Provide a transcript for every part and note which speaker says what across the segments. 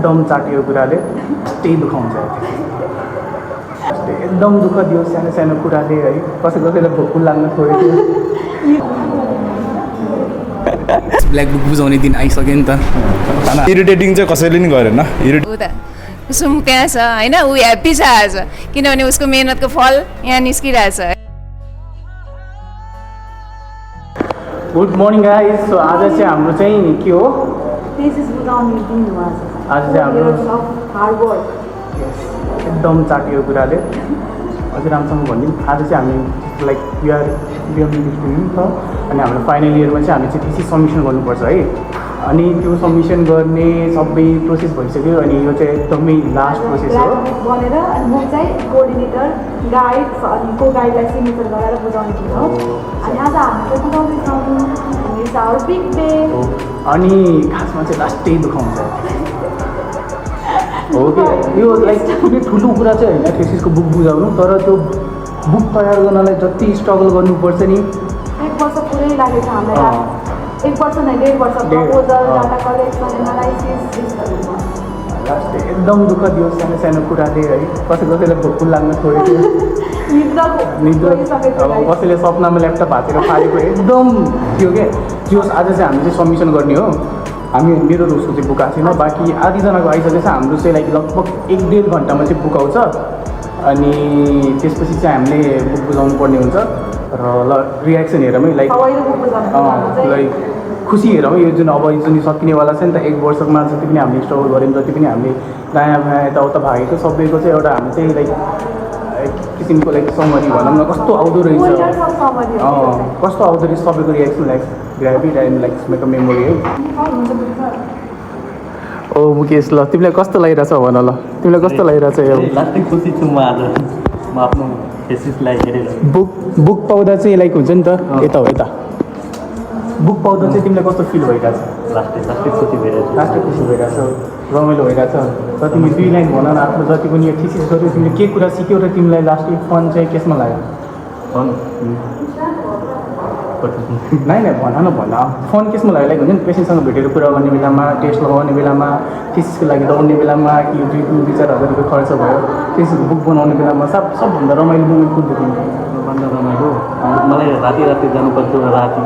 Speaker 1: एकदम चाटियो कुराले त्यही दुखाउँछ एकदम दुःख दियो सानो सानो कुराले है कसैलाई भोक लाग्न छोडेको ब्ल्याक बुक बुझाउने दिन आइसक्यो नि त
Speaker 2: इरिटेटिङ चाहिँ कसैले नि गरेन
Speaker 3: उसको मुख त्यहाँ छ होइन ऊ ह्याप्पी छ आज किनभने उसको मेहनतको फल यहाँ निस्किरहेछ
Speaker 1: गुड मर्निङ गाइस सो आज चाहिँ हाम्रो चाहिँ के हो आज चाहिँ हाम्रो एकदम चाटियो कुराले अझै राम्रोसँग भनिदिउँ आज चाहिँ हामी लाइक वी छ अनि हाम्रो फाइनल इयरमा चाहिँ हामी चाहिँ थिसिस सबमिसन गर्नुपर्छ है अनि त्यो सबमिसन गर्ने सबै प्रोसेस भइसक्यो अनि यो चाहिँ एकदमै लास्ट प्रोसेस हो
Speaker 4: भनेर अनि म चाहिँ कोअर्डिनेटर गाइड अनि को गाइडलाई सिग्नेचर गराएर बुझाउने थियौँ हो अनि आज हामी चाहिँ बुझाउँदैछौँ इट्स आवर बिग डे
Speaker 1: अनि खासमा चाहिँ लास्ट त्यही दुखाउँछ हो कि यो लाइक कुनै ठुलो कुरा चाहिँ होइन थेसिसको बुक बुझाउनु तर त्यो बुक तयार गर्नलाई जति स्ट्रगल गर्नुपर्छ नि
Speaker 4: 1 वर्ष पुरै लागेको छ हामीलाई 1 वर्ष नै 1.5 वर्ष proposal data collection analysis
Speaker 1: last एकदम दुःख दियो सानो सानो कुराले है कसैलाई भोक लाग्न छोडेको निद्रा कसैले सपनामा ल्यापटप हातेर फालेको एकदम थियो क्या त्यो आज चाहिँ हामी चाहिँ सबमिसन गर्ने हो हामी मेरो उसको चाहिँ बुक आएको छैन बाँकी आधीजनाको आइसकेको छ हाम्रो चाहिँ लाइक लगभग 1-1.5 घन्टामा चाहिँ बुक आउँछ अनि त्यसपछि चाहिँ हामीले बुक बुझाउनु पर्ने हुन्छ र ल रियाक्सन हेरौँ लाइक खुसी हेरौँ यो जुन अब जुन सकिनेवाला छ नि त 1 वर्षमा जति पनि हामीले स्ट्रगल गऱ्यौँ जति पनि हामीले दायाँ बायाँ यताउता भागेको सबैको चाहिँ एउटा हामी चाहिँ लाइक किसिमको लाइक समरी भनौँ न कस्तो आउँदो रहेछ कस्तो आउँदो रहेछ सबैको रियाक्सन लाइक ग्राभिड and like make a memory है ओ मुकेश ल तिमीलाई कस्तो लागिरहेछ भन ल तिमीलाई कस्तो लागिरहेछ यो
Speaker 5: लास्टै खुसी छु म आज म आफ्नो थेसिसलाई हेरेर
Speaker 1: बुक पाउँदा चाहिँ लाइक हुन्छ नि त यता हो यता बुक पाउँदा चाहिँ तिमीलाई कस्तो फिल भइरहेछ
Speaker 5: लास्टै खुसी भइरहेछ
Speaker 1: लास्टै खुसी भइरहेछ रमाइलो भइरहेछ र तिमी 2 लाइन भन न आफ्नो जति पनि यो थिसिस गर्यो तिमीले के कुरा सिक्यौ र तिमीलाई लास्टै फन चाहिँ केसमा लाग्यो नै भन न भन फोन केसमा लाग्यो लाइक हुन्छ नि पेसेन्टसँग भेटेर कुरा गर्ने बेलामा टेस्ट लगाउने बेलामा थिसिसको लागि दौड्ने बेलामा कि 2-4 हजार रुपियाँ खर्च भयो थिसिसको बुक बनाउने बेलामा सबभन्दा रमाइलो मोमेन्ट कुन थियो
Speaker 5: भन्दा रमाइलो मलाई राति जानुपर्थ्यो राति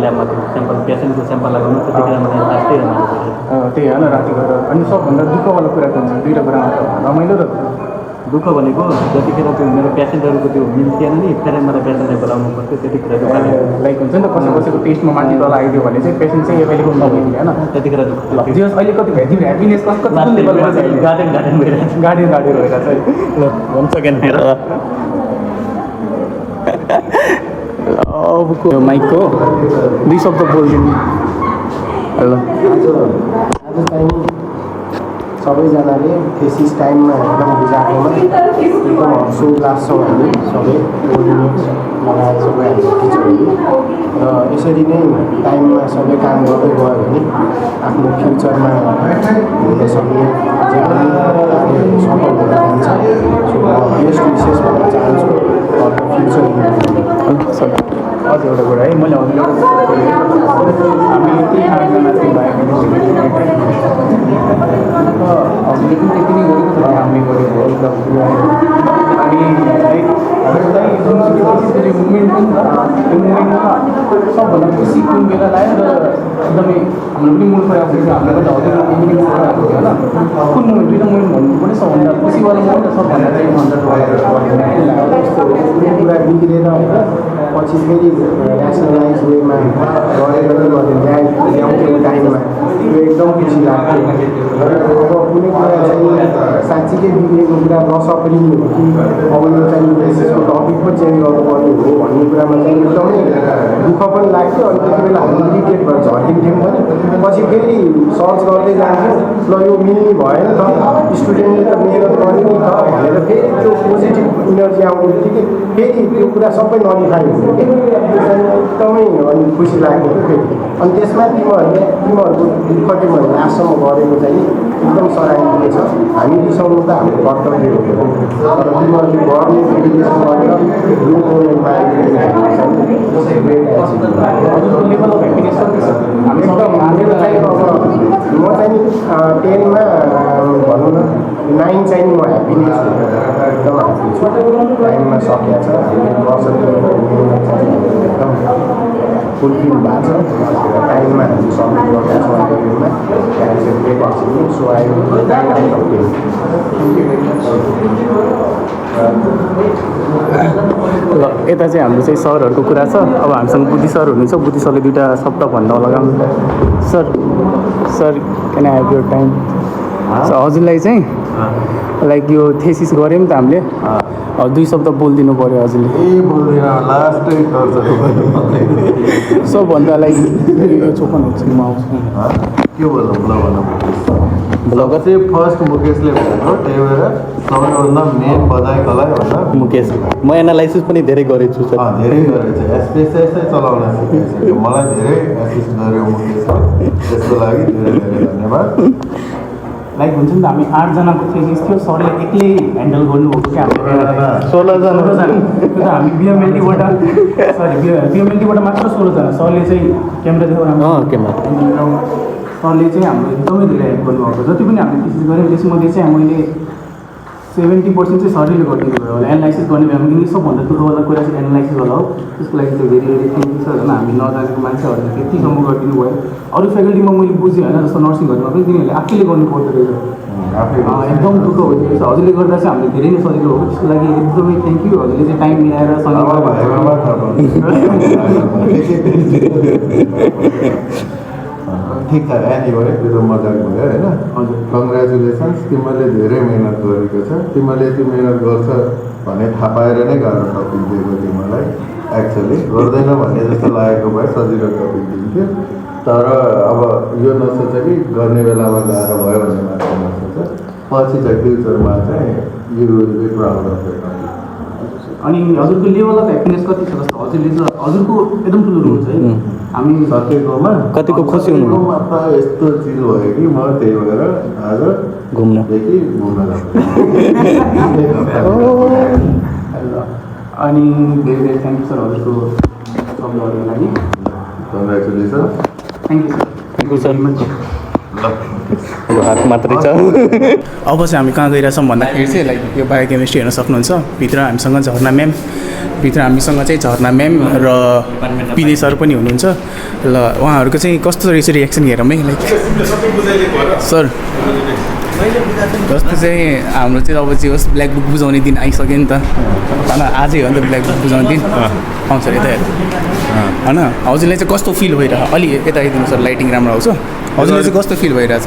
Speaker 5: ल्याबमा त्यो स्याम्पल पेसेन्टको स्याम्पल लगाउनु त्यतिखेर मलाई लास्टै रमाइलो भयो
Speaker 1: त्यही होइन राति गएर अनि सबभन्दा दुःखवाला कुरा के हुन्छ दुईवटा कुरा मात्र रमाइलो र
Speaker 5: दुःख भनेको जतिखेर त्यो मेरो पेसेन्टहरूको त्यो मिल्थेन नि फेरि मलाई पेसेन्टलाई बोलाउनु पर्थ्यो त्यतिखेर
Speaker 1: लाइक हुन्छ नि त कसैको टेस्टमा माथि तल आइदियो भने चाहिँ पेसेन्ट चाहिँ एभाइलेबल नभइदियो होइन
Speaker 5: त्यतिखेर दुःख
Speaker 1: जस अहिले कति भयो तिम्रो ह्याप्पिनेस कस्तो लेभलमा छ
Speaker 5: गार्डन भइरहेको
Speaker 1: गाडी भइरहेको छ
Speaker 5: ल हुन्छ क्यान
Speaker 1: अब माइकको 2 शब्द बोलिदिनु ल
Speaker 6: आज चाहिँ सबैजनाले थेसिस टाइममा एकदम बुझाएकोमा एकदम हर्षोल्लास छौँ हामी सबै कोअर्डिनेट लगायत सबै हाम्रो टिचरहरू र यसरी नै टाइममा सबै काम गर्दै गयो भने आफ्नो फ्युचरमा हुन सक्ने जे पनि कार्यहरू सफल हुन जान्छ सो म बेस्ट विशेष भन्न चाहन्छु फ्युचर
Speaker 1: अझ एउटा कुरा है मैले अघि हामी 3-4जना चाहिँ हामीले पनि त्यति नै गरेको छ हामीले गरेको अनि जुन मुभमेन्ट पनि छ त्यो मुभमेन्टमा सबभन्दा खुसी कुन बेला लाग्यो र एकदमै हाम्रो पनि मूल प्रयास थियो हामीलाई पनि हौदैन इभिनिङ थियो होइन कुन मुभमेन्ट 2टा मुभमेन्ट भन्नु पनि सबभन्दा खुसीवाला मुभमेन्ट सबभन्दा चाहिँ
Speaker 6: कुरा बिग्रेर पछि फेरि नेसनलाइज वेमा गरेर ल्याउँथ्यो टाइममा त्यो एकदम खुसी लाग्थ्यो अब कुनै कुरा चाहिँ साँच्चीकै बिग्रेको कुरा नसक्रिने हो कि अब यो चाहिँ बेसिसको टपिक पो चेन्ज गर्नुपर्ने हो भन्ने कुरामा चाहिँ एकदमै दुःख पनि लाग्थ्यो अनि त्यति बेला हामी इरिटेट भएर झर्किन्थ्यौँ पनि पछि फेरि सर्च गर्दै जान्थ्यौँ ल यो मिल्ने भएन त स्टुडेन्टले त मेहनत गर्यो नि त भनेर फेरि त्यो पोजिटिभ इनर्जी आउने बित्तिकै फेरि त्यो कुरा सबै नलिफाइ हुन्थ्यो कि एकदमै अनि खुसी लाग्यो कि फेरि अनि त्यसमा तिमीहरूको दुःख तिमीहरूले आजसम्म गरेको चाहिँ एकदम सराहनीय छ हामी रिसाउनु त हाम्रो कर्तव्य हो तर तिमीहरूले गर्ने डेडिकेसन गरेर यो मोमेन्टमा एकदम हाम्रो चाहिँ अब म चाहिँ 10मा 9 चाहिँ नि म ह्याप्पी नै छु एकदम ह्याप्पी छु टाइममा सकिएको छ हामीले वर्ष एकदम फुलफिल भएको छ टाइममा हामी सब्मिट गरेका छौँ इन्टरभ्यूमा ग्रेट अचिभमेन्ट सो आई
Speaker 1: ल यता चाहिँ हाम्रो चाहिँ सरहरूको कुरा छ अब हामीसँग बुद्धि सर हुनुहुन्छ बुद्धि सरले दुईवटा शब्द भन्न लगाउनु sir can I have your time हजुरलाई चाहिँ लाइक यो थेसिस गऱ्यौँ नि त हामीले दुई शब्द बोलिदिनु पऱ्यो हजुरले सबभन्दा लाइक चोपन हुन्छ म आउँछु
Speaker 2: के बोल्नु ब्लगर चाहिँ फर्स्ट मुकेशले भनेको त्यही भएर सबैभन्दा मेन बधाई भन्दा
Speaker 5: मुकेश म एनालाइसिस पनि धेरै गरेको छु सर
Speaker 2: धेरै गरेको छ एसपिएसएसै चलाउन सिकेको मलाई धेरै एसिस्ट गर्यो मुकेशले त्यसको लागि धेरै धेरै धन्यवाद
Speaker 1: लाइक हुन्छ नि त हामी 8 जनाको थेसिस थियो सरले एक्लै ह्यान्डल गर्नुभएको क्या हामीले 16 जना त्यो त हामी बिएमएलटीबाट मात्र 16 जना सरले चाहिँ क्यामेरा देखाउनु
Speaker 5: क्यामेरा
Speaker 1: सरले चाहिँ हाम्रो एकदमै धेरै हेल्प गर्नुभएको जति पनि हामीले थेसिस गऱ्यौँ त्यसमध्ये चाहिँ मैले 70% चाहिँ सरले गरिदिनु भयो होला एनालाइसिस गर्ने बेलामा किनकि सबभन्दा ठुलोवाला कुरा चाहिँ एनालाइसिस होला हो त्यसको लागि चाहिँ धेरै धेरै थ्याङ्क यू सर होइन हामी नजानेको मान्छेहरूले त्यतिसम्म गरिदिनु भयो अरू फ्याकल्टीमा मैले बुझेँ होइन जस्तो नर्सिङहरूमा पनि तिनीहरूले आफैले गर्नु पर्दो रहेछ एकदम दुःख हुँदो रहेछ हजुरले गर्दा चाहिँ हामीले धेरै नै सजिलो हो त्यसको लागि एकदमै थ्याङ्क यू हजुरले चाहिँ टाइम मिलाएर
Speaker 2: ठिक छ एनिवे त्यो त मजाक भयो होइन कङ्ग्रेचुलेसन्स तिमीले धेरै मिहिनेत गरेको छ तिमीले त्यो मिहिनेत गर्छ भन्ने थाहा पाएर नै गाह्रो टपिक दिएको तिमीलाई एक्चुअली गर्दैन भन्ने जस्तो लागेको भए सजिलो टपिक दिन्थ्यो तर अब यो नसोच कि गर्ने बेलामा गाह्रो भयो भन्ने मात्र नसोच पछि चाहिँ फ्युचरमा चाहिँ you will be proud of it
Speaker 1: अनि हजुरको लेभल अफ ह्याप्पिनेस कति छ जस्तो हजुरले चाहिँ हजुरको एकदम ठुलो रोल छ है हामी
Speaker 2: सकेकोमा
Speaker 5: कतिको खुसी हुनु
Speaker 2: मात्र यस्तो चिज भयो कि म त्यही भएर आज
Speaker 5: घुम्नदेखि
Speaker 2: घुम्न
Speaker 1: अनि धेरै धेरै थ्याङ्क यू सर हजुरको शब्दहरूको लागि
Speaker 2: कङ्ग्रेचुलेसन
Speaker 1: थ्याङ्क यू सर
Speaker 5: हात मात्रै छ
Speaker 1: अब चाहिँ हामी कहाँ गइरहेछौँ भन्दाखेरि चाहिँ लाइक यो बायोकेमिस्ट्री हेर्न सक्नुहुन्छ भित्र हामीसँग झर्ना म्याम भित्र हामीसँग चाहिँ झर्ना म्याम र पिले सर पनि हुनुहुन्छ ल उहाँहरूको चाहिँ कस्तो रहेछ रिएक्सन हेरौँ है लाइक सर जस्तो चाहिँ हाम्रो चाहिँ अब चाहिँ होस् ब्ल्याक बुक बुझाउने दिन आइसक्यो नि त होइन आजै हो नि त ब्ल्याक बुक बुझाउने दिन आउँछ यता हेर होइन हजुरलाई चाहिँ कस्तो फिल भइरहेको अलि यता आइदिनु सर लाइटिङ राम्रो आउँछ हजुरलाई चाहिँ कस्तो फिल भइरहेछ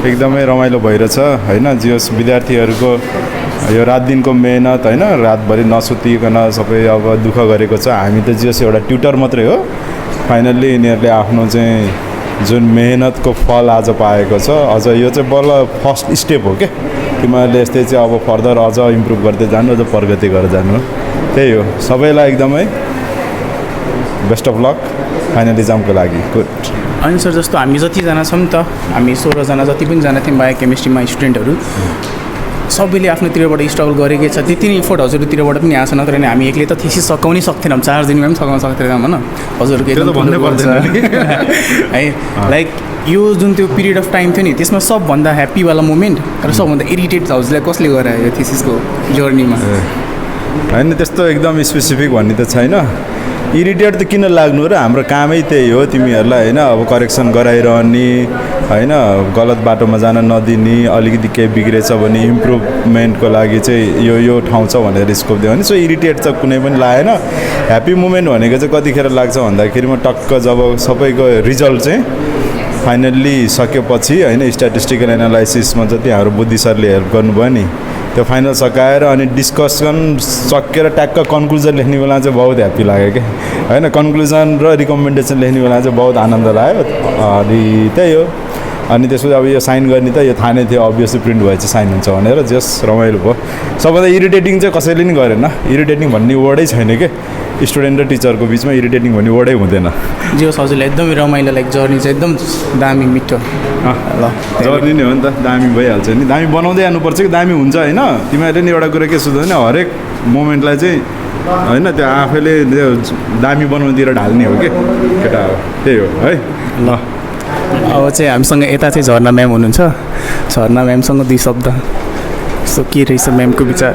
Speaker 7: एकदमै रमाइलो भइरहेछ होइन जियोस् विद्यार्थीहरूको यो रात दिनको मेहनत होइन रातभरि नसुतिकन सबै अब दुःख गरेको छ हामी त जियोस् एउटा ट्युटर मात्रै हो फाइनल्ली यिनीहरूले आफ्नो चाहिँ जुन मेहनतको फल आज पाएको छ अझ यो चाहिँ बल्ल फर्स्ट स्टेप हो क्या तिमीहरूले यस्तै चाहिँ अब फर्दर अझ इम्प्रुभ गर्दै जानु अझ प्रगति गरेर जानु त्यही हो सबैलाई एकदमै बेस्ट अफ लक फाइनल इक्जामको लागि गुड
Speaker 1: अनि सर जस्तो हामी जतिजना छौँ नि त हामी 16 जना जति पनि जना थियौँ बायोकेमिस्ट्रीमा स्टुडेन्टहरू सबैले आफ्नोतिरबाट स्ट्रगल गरेकै छ त्यति नै इफोर्ट हजुरतिरबाट पनि आएको छ नत्र भने हामी एक्लै त थेसिस सकाउनै सक्थेनौँ 4 दिनमा पनि सकाउन सक्थेनौँ होइन हजुरको है लाइक यो जुन त्यो पिरियड अफ टाइम थियो नि त्यसमा सबभन्दा ह्याप्पीवाला मोमेन्ट र सबभन्दा इरिटेट हजुरलाई कसले गरायो यो थेसिसको जर्नीमा
Speaker 7: होइन त्यस्तो एकदम स्पेसिफिक भन्ने त छैन इरिटेट त किन लाग्नु र हाम्रो कामै त्यही हो तिमीहरूलाई होइन अब करेक्सन गराइरहने होइन गलत बाटोमा जान नदिने अलिकति केही बिग्रेछ भने इम्प्रुभमेन्टको लागि चाहिँ यो ठाउँ छ भनेर स्कोप दियो भने सो इरिटेट त कुनै पनि लागेन ह्याप्पी मोमेन्ट भनेको चाहिँ कतिखेर लाग्छ भन्दाखेरि म टक्क जब सबैको रिजल्ट चाहिँ फाइनल्ली सकेपछि होइन स्ट्याटिस्टिकल एनालाइसिसमा जति हाम्रो बुद्धि सरले हेल्प गर्नुभयो नि त्यो फाइनल सकाएर अनि डिस्कसन सकेर ट्याक्क कन्क्लुजन लेख्ने बेला चाहिँ बहुत ह्याप्पी लाग्यो क्या होइन कन्क्लुजन र रिकमेन्डेसन लेख्ने बेला चाहिँ बहुत आनन्द लाग्यो अनि त्यही हो अनि त्यसपछि अब यो साइन गर्ने त यो थाहा नै थियो अभियसली प्रिन्ट भए चाहिँ साइन हुन्छ भनेर जस रमाइलो भयो सबभन्दा इरिटेटिङ चाहिँ कसैले नि गरेन इरिटेटिङ भन्ने वर्डै छैन क्या स्टुडेन्ट र टिचरको बिचमा इरिटेटिङ भन्ने वर्डै हुँदैन
Speaker 1: जियोस् हजुरलाई एकदमै रमाइलो लाइक जर्नी चाहिँ एकदम दामी मिठो
Speaker 7: ल जर्नी नै हो नि त दामी भइहाल्छ नि दामी बनाउँदै जानुपर्छ कि दामी हुन्छ होइन तिमीहरूले नि एउटा कुरा के सोध्छ भने हरेक मोमेन्टलाई चाहिँ होइन त्यो आफैले दामी बनाउनुतिर ढाल्ने हो कि केटा हो त्यही हो है ल
Speaker 1: अब चाहिँ हामीसँग यता चाहिँ झर्ना म्याम हुनुहुन्छ झर्ना म्यामसँग 2 शब्द सो के रहेछ म्यामको विचार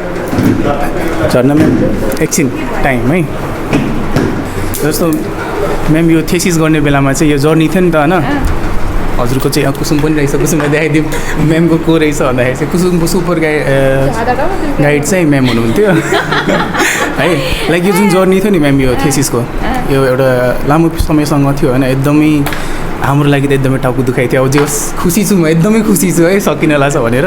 Speaker 1: झर्ना म्याम एकछिन टाइम है जस्तो म्याम यो थेसिस गर्ने बेलामा चाहिँ यो जर्नी थियो नि त होइन हजुरको चाहिँ कुसुम पनि रहेछ कुसुमलाई देखाइदिउँ म्यामको को रहेछ भन्दाखेरि चाहिँ कुसुमको सुपर गाइड चाहिँ म्याम हुनुहुन्थ्यो है लाइक यो जुन जर्नी थियो नि म्याम यो थेसिसको यो एउटा लामो समयसँग थियो होइन एकदमै हाम्रो लागि त एकदमै टाउको दुखाइ थियो अब जे होस् खुसी छु म एकदमै खुसी छु है सकिनला छ भनेर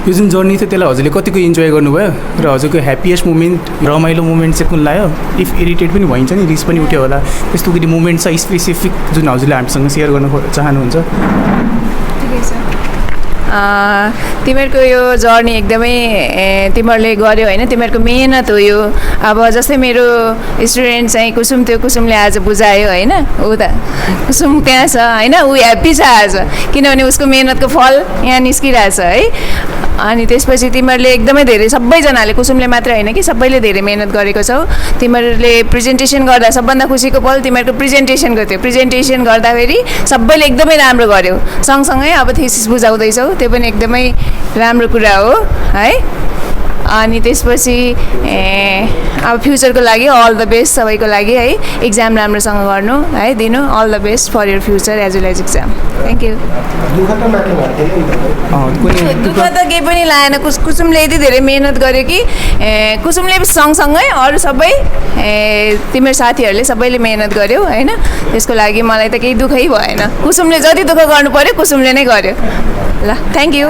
Speaker 1: यो जुन जर्नी थियो त्यसलाई हजुरले कतिको इन्जोय गर्नुभयो र हजुरको ह्याप्पिएस्ट मोमेन्ट रमाइलो मोमेन्ट चाहिँ कुन लाग्यो इफ इरिटेट पनि भइन्छ नि रिस पनि उठ्यो होला त्यस्तो कुनै मोमेन्ट छ स्पेसिफिक जुन हजुरले हामीसँग सेयर गर्न चाहनुहुन्छ
Speaker 3: ठिकै छ तिमीहरूको यो जर्नी एकदमै तिमीहरूले गर्यो होइन तिमीहरूको मेहनत हो यो अब जस्तै मेरो स्टुडेन्ट चाहिँ कुसुम थियो कुसुमले आज बुझायो होइन ऊ त कुसुम त्यहाँ छ होइन ऊ ह्याप्पी छ आज किनभने उसको मेहनतको फल यहाँ निस्किरहेछ है अनि त्यसपछि तिमीहरूले एकदमै धेरै सबैजनाले कुसुमले मात्र होइन कि सबैले धेरै मेहनत गरेको छौ तिमीहरूले प्रेजेन्टेसन गर्दा सबभन्दा खुसीको पल तिमीहरूको प्रेजेन्टेसनको थियो प्रेजेन्टेसन गर्दाखेरि सबैले एकदमै राम्रो गर्यो सँगसँगै अब थेसिस बुझाउँदैछौ त्यो पनि एकदमै राम्रो कुरा हो है अनि त्यसपछि अब फ्युचरको लागि अल द बेस्ट सबैको लागि है इक्जाम राम्रोसँग गर्नु है दिनु all the best for your future as well as exam thank you
Speaker 6: दुःख त माथि
Speaker 3: दुःख त केही पनि लागेन कुसुमले यति धेरै मेहनत गर्यो कि कुसुमले सँगसँगै अरू सबै तिम्रो साथीहरूले सबैले मेहनत गर्यो होइन त्यसको लागि मलाई त केही दुःखै भएन कुसुमले जति दुःख गर्नु पऱ्यो कुसुमले नै गर्यो ल थ्याङ्क यू